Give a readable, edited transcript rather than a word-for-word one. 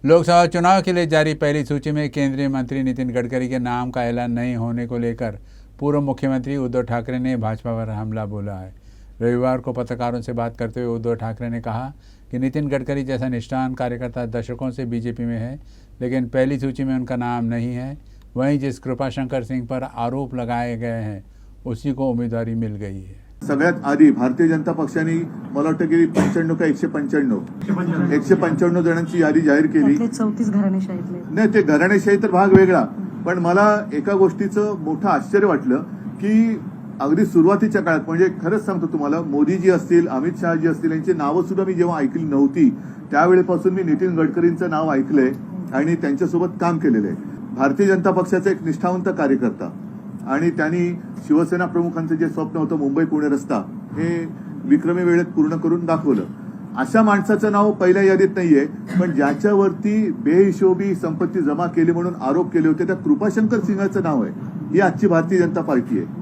लोकसभा चुनाव के लिए जारी पहली सूची में केंद्रीय मंत्री नितिन गडकरी के नाम का ऐलान नहीं होने को लेकर पूर्व मुख्यमंत्री उद्धव ठाकरे ने भाजपा पर हमला बोला है। रविवार को पत्रकारों से बात करते हुए उद्धव ठाकरे ने कहा कि नितिन गडकरी जैसा निष्ठावान कार्यकर्ता दशकों से बीजेपी में है, लेकिन पहली सूची में उनका नाम नहीं है। वहीं जिस कृपाशंकर सिंह पर आरोप लगाए गए हैं उसी को उम्मीदवारी मिल गई है। सगळ्यात आधी भारतीय जनता पक्षाने मला वाटतं की 95 का 155 जणांची यादी जाहीर केली। 34 घराणेशाहीतले नाही, ते घराणेशाही तर भाग वेगळा, पण मला एका गोष्टीचं मोठं आश्चर्य वाटलं की अगदी सुरुवातीच्या काळात, म्हणजे खरंच सांगतो तुम्हाला, मोदीजी असतील, अमित शहाजी असतील, यांची नावं सुद्धा मी जेव्हा ऐकली नव्हती त्यावेळेपासून मी नितीन गडकरींचं नाव ऐकलंय आणि त्यांच्यासोबत काम केलेलं आहे। भारतीय जनता पक्षाचा एक निष्ठावंत कार्यकर्ता आणि त्यांनी शिवसेना प्रमुखांचं जे स्वप्न होतं मुंबई पुणे रस्ता हे विक्रमी वेळेत पूर्ण करून दाखवलं। अशा माणसाचं नाव पहिल्या यादीत नाहीये, पण ज्याच्यावरती बेहिशोबी संपत्ती जमा केली म्हणून आरोप केले होते त्या कृपाशंकर सिंहाचं नाव आहे। ही आजची भारतीय जनता पार्टी आहे।